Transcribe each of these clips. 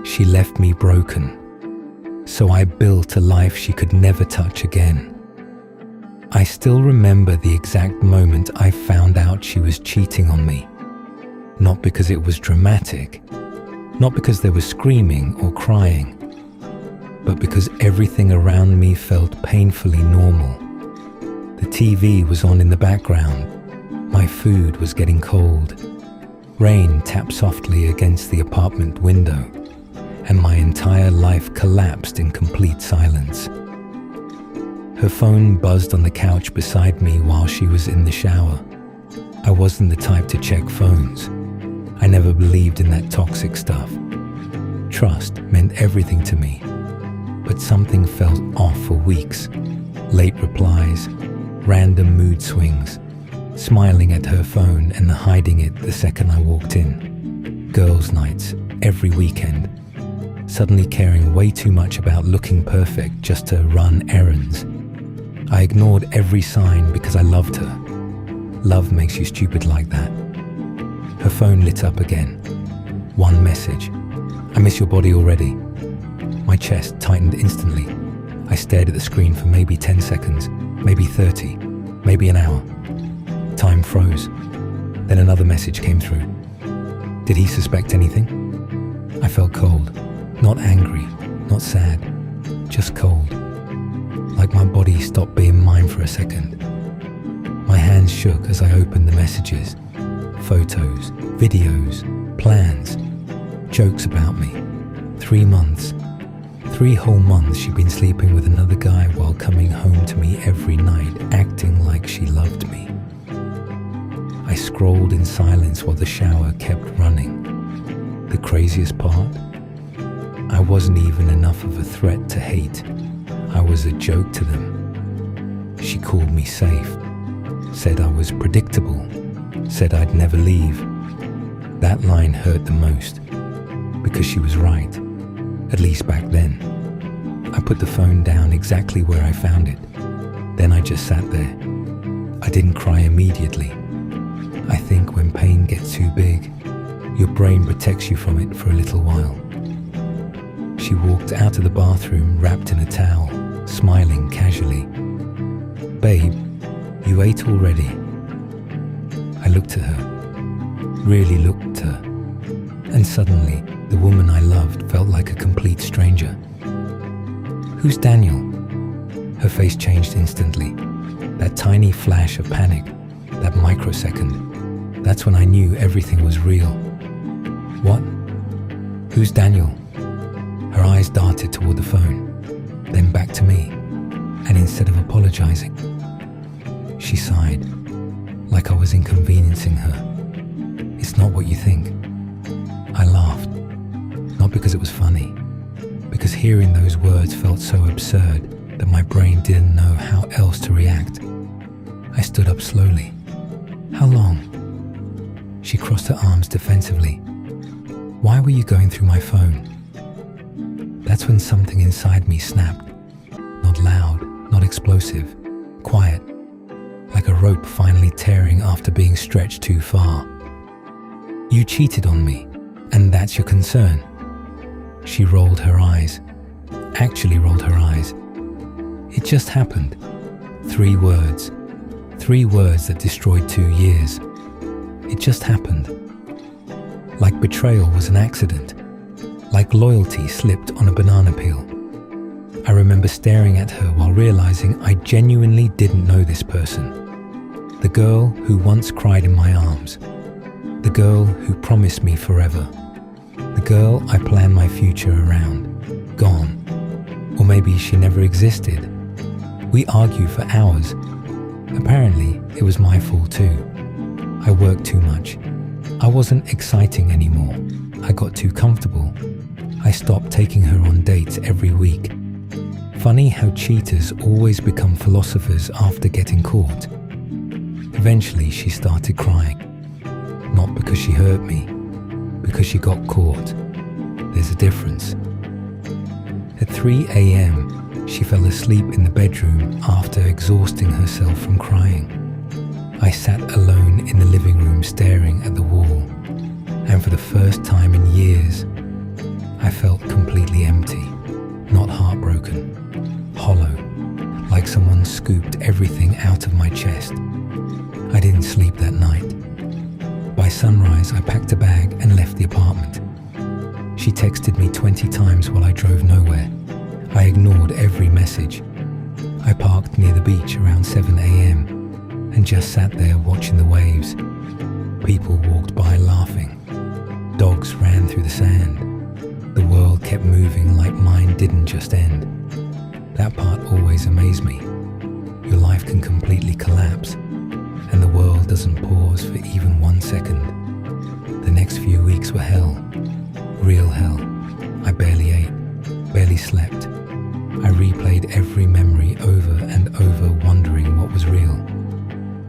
She left me broken, so I built a life she could never touch again. I still remember the exact moment I found out she was cheating on me. Not because it was dramatic, not because there was screaming or crying, but because everything around me felt painfully normal. The TV was on in the background, my food was getting cold, rain tapped softly against the apartment window, and my entire life collapsed in complete silence. Her phone buzzed on the couch beside me while she was in the shower. I wasn't the type to check phones. I never believed in that toxic stuff. Trust meant everything to me, but something felt off for weeks. Late replies, random mood swings, smiling at her phone and hiding it the second I walked in. Girls' nights, every weekend. Suddenly caring way too much about looking perfect just to run errands. I ignored every sign because I loved her. Love makes you stupid like that. Her phone lit up again. One message. I miss your body already. My chest tightened instantly. I stared at the screen for maybe 10 seconds, maybe 30, maybe an hour. Time froze. Then another message came through. Did he suspect anything? I felt cold. Not angry, not sad, just cold. Like my body stopped being mine for a second. My hands shook as I opened the messages. Photos, videos, plans, jokes about me. 3 months. 3 whole months she'd been sleeping with another guy while coming home to me every night, acting like she loved me. I scrolled in silence while the shower kept running. The craziest part? I wasn't even enough of a threat to hate. I was a joke to them. She called me safe, said I was predictable, said I'd never leave. That line hurt the most, because she was right, at least back then. I put the phone down exactly where I found it. Then I just sat there. I didn't cry immediately. I think when pain gets too big, your brain protects you from it for a little while. She walked out of the bathroom wrapped in a towel, smiling casually. Babe, you ate already? I looked at her, really looked at her, and suddenly the woman I loved felt like a complete stranger. Who's Daniel? Her face changed instantly. That tiny flash of panic, that microsecond, that's when I knew everything was real. What? Who's Daniel? Her eyes darted toward the phone, then back to me, and instead of apologizing, she sighed, like I was inconveniencing her. It's not what you think. I laughed, not because it was funny, because hearing those words felt so absurd that my brain didn't know how else to react. I stood up slowly. How long? She crossed her arms defensively. Why were you going through my phone? That's when something inside me snapped. Not loud, not explosive, quiet, like a rope finally tearing after being stretched too far. You cheated on me, and that's your concern. She rolled her eyes, actually rolled her eyes. It just happened. 3 words. 3 words that destroyed 2 years. It just happened. Like betrayal was an accident. Like loyalty slipped on a banana peel. I remember staring at her while realizing I genuinely didn't know this person. The girl who once cried in my arms. The girl who promised me forever. The girl I planned my future around. Gone. Or maybe she never existed. We argued for hours. Apparently, it was my fault too. I worked too much. I wasn't exciting anymore. I got too comfortable. I stopped taking her on dates every week. Funny how cheaters always become philosophers after getting caught. Eventually, she started crying. Not because she hurt me, because she got caught. There's a difference. At 3 a.m., she fell asleep in the bedroom after exhausting herself from crying. I sat alone in the living room staring at the wall, and for the first time in years, I felt completely empty, not heartbroken, hollow, like someone scooped everything out of my chest. I didn't sleep that night. By sunrise, I packed a bag and left the apartment. She texted me 20 times while I drove nowhere. I ignored every message. I parked near the beach around 7 a.m. and just sat there watching the waves. People walked by laughing. Dogs ran through the sand. The world kept moving like mine didn't just end. That part always amazed me. Your life can completely collapse, and the world doesn't pause for even 1 second. The next few weeks were hell. Real hell. I barely ate, barely slept. I replayed every memory over and over, wondering what was real.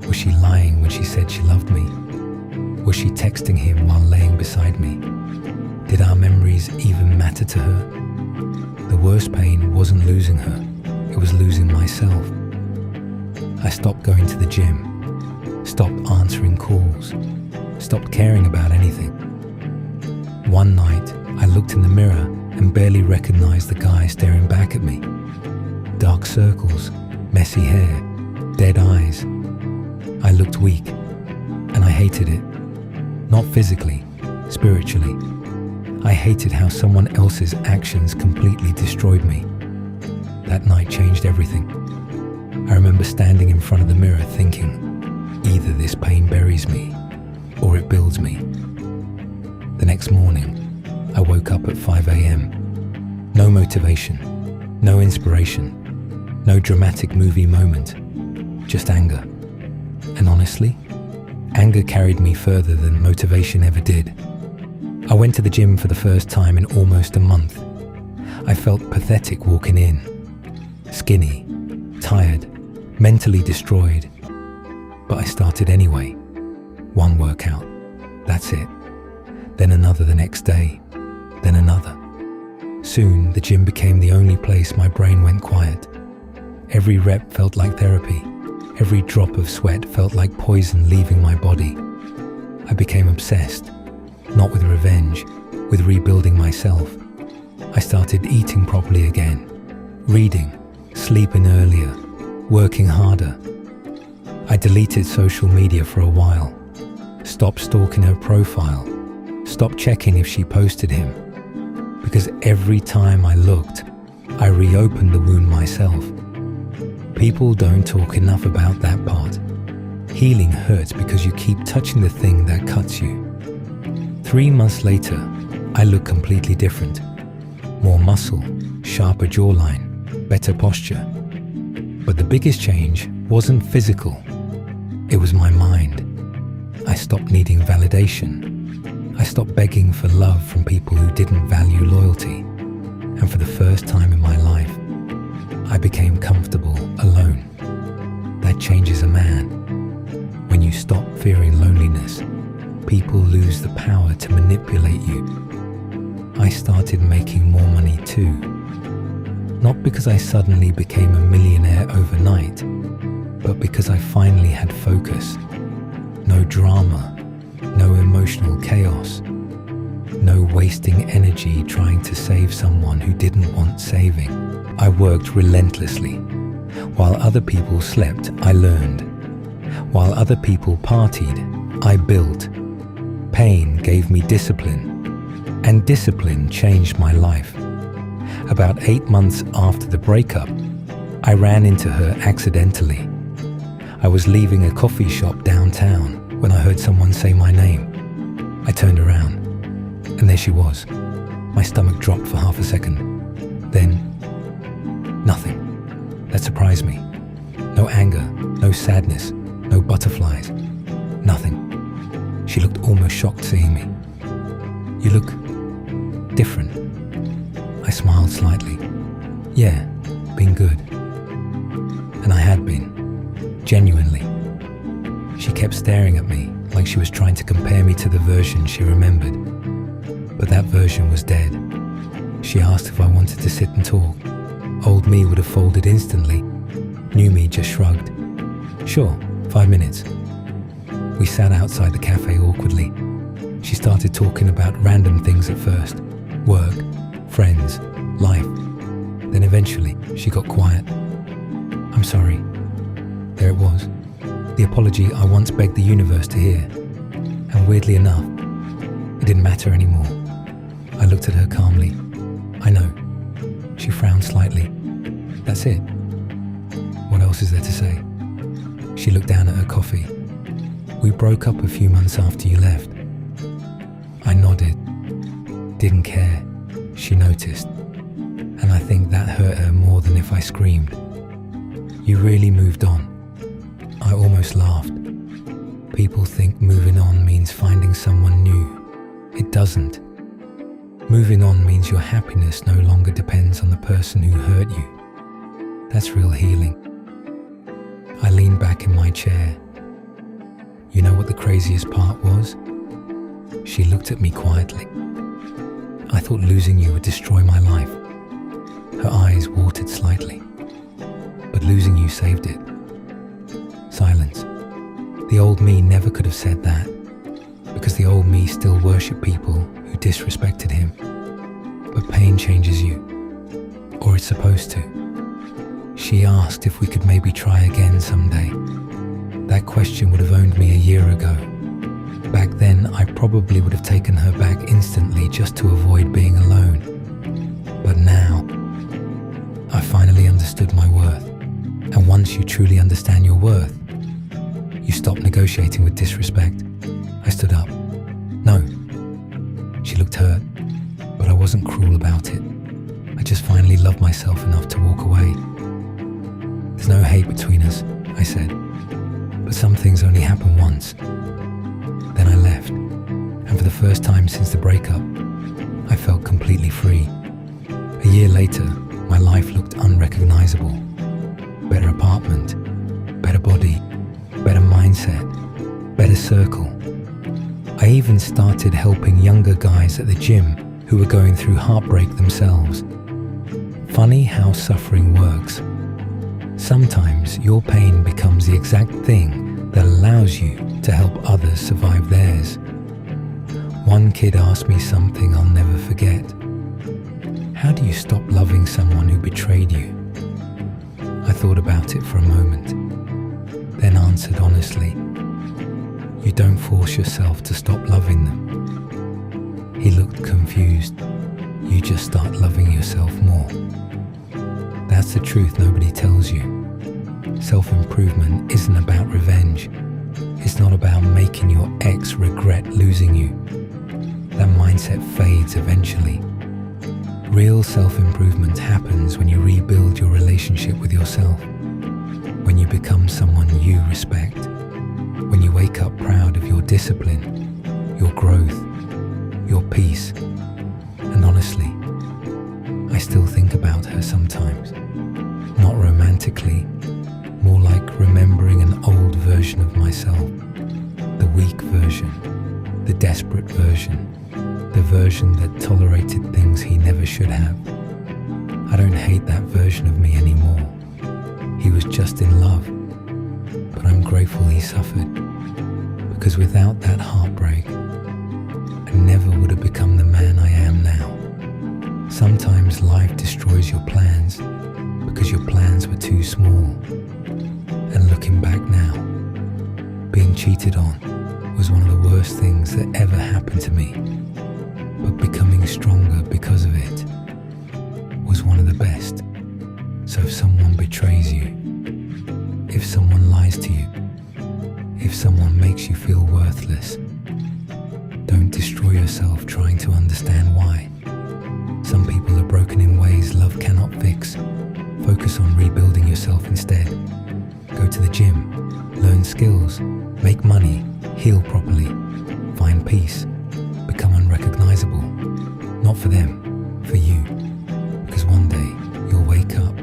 Was she lying when she said she loved me? Was she texting him while laying beside me? Did our memories even matter to her? The worst pain wasn't losing her, it was losing myself. I stopped going to the gym, stopped answering calls, stopped caring about anything. One night, I looked in the mirror and barely recognized the guy staring back at me. Dark circles, messy hair, dead eyes. I looked weak, and I hated it. Not physically, spiritually. I hated how someone else's actions completely destroyed me. That night changed everything. I remember standing in front of the mirror thinking, either this pain buries me, or it builds me. The next morning, I woke up at 5 a.m. No motivation, no inspiration, no dramatic movie moment, just anger. And honestly, anger carried me further than motivation ever did. I went to the gym for the first time in almost a month. I felt pathetic walking in. Skinny, tired, mentally destroyed. But I started anyway. One workout, that's it. Then another the next day, then another. Soon, the gym became the only place my brain went quiet. Every rep felt like therapy. Every drop of sweat felt like poison leaving my body. I became obsessed, not with revenge, with rebuilding myself. I started eating properly again, reading, sleeping earlier, working harder. I deleted social media for a while, stopped stalking her profile, stopped checking if she posted him. Because every time I looked, I reopened the wound myself. People don't talk enough about that part. Healing hurts because you keep touching the thing that cuts you. 3 months later, I look completely different. More muscle, sharper jawline, better posture. But the biggest change wasn't physical. It was my mind. I stopped needing validation. I stopped begging for love from people who didn't value loyalty. And for the first time in my life, I became comfortable alone. That changes a man. When you stop fearing loneliness, people lose the power to manipulate you. I started making more money too. Not because I suddenly became a millionaire overnight, but because I finally had focus. No drama, no emotional chaos, no wasting energy trying to save someone who didn't want saving. I worked relentlessly. While other people slept, I learned. While other people partied, I built. Pain gave me discipline, and discipline changed my life. About 8 months after the breakup, I ran into her accidentally. I was leaving a coffee shop downtown when I heard someone say my name. I turned around, and there she was. My stomach dropped for half a second. Then, nothing. That surprised me. No anger, no sadness, no butterflies. Nothing. She looked almost shocked seeing me. You look different. I smiled slightly. Yeah, been good. And I had been. Genuinely. She kept staring at me like she was trying to compare me to the version she remembered. But that version was dead. She asked if I wanted to sit and talk. Old me would have folded instantly. New me just shrugged. Sure, 5 minutes. We sat outside the cafe awkwardly. She started talking about random things at first. Work, friends, life. Then eventually, she got quiet. I'm sorry. There it was. The apology I once begged the universe to hear. And weirdly enough, it didn't matter anymore. I looked at her calmly. I know. She frowned slightly. That's it. What else is there to say? She looked down at her coffee. We broke up a few months after you left. I nodded. Didn't care. She noticed. And I think that hurt her more than if I screamed. You really moved on. I almost laughed. People think moving on means finding someone new. It doesn't. Moving on means your happiness no longer depends on the person who hurt you. That's real healing. I leaned back in my chair. You know what the craziest part was? She looked at me quietly. I thought losing you would destroy my life. Her eyes watered slightly. But losing you saved it. Silence. The old me never could have said that, because the old me still worshipped people who disrespected him. But pain changes you, or it's supposed to. She asked if we could maybe try again someday. That question would have owned me a year ago. Back then, I probably would have taken her back instantly just to avoid being alone. But now, I finally understood my worth. And once you truly understand your worth, you stop negotiating with disrespect. I stood up. No. She looked hurt, but I wasn't cruel about it. I just finally loved myself enough to walk away. There's no hate between us, I said, but some things only happen once. Then I left, and for the first time since the breakup, I felt completely free. A year later, my life looked unrecognizable. Better apartment, better body, better mindset, better circle. I even started helping younger guys at the gym who were going through heartbreak themselves. Funny how suffering works. Sometimes your pain becomes the exact thing that allows you to help others survive theirs. One kid asked me something I'll never forget. How do you stop loving someone who betrayed you? I thought about it for a moment, then answered honestly, you don't force yourself to stop loving them. He looked confused. You just start loving yourself more. That's the truth nobody tells you. Self-improvement isn't about revenge. It's not about making your ex regret losing you. That mindset fades eventually. Real self-improvement happens when you rebuild your relationship with yourself, when you become someone you respect, when you wake up proud of your discipline, your growth, your peace. And honestly, I still think about her sometimes. Not romantically, more like remembering an old version of myself, the weak version, the desperate version, the version that tolerated things he never should have. I don't hate that version of me anymore. He was just in love, but I'm grateful he suffered, because without that heartbreak, I never would have become the man I am now. Sometimes life destroys your plans because your plans were too small. And looking back now, being cheated on was one of the worst things that ever happened to me. But becoming stronger because of it was one of the best. So if someone betrays you, if someone lies to you, if someone makes you feel worthless, don't destroy yourself trying to understand why. Some people are broken in ways love cannot fix. Focus on rebuilding yourself instead. Go to the gym, learn skills, make money, heal properly, find peace, become unrecognizable. Not for them, for you. Because one day you'll wake up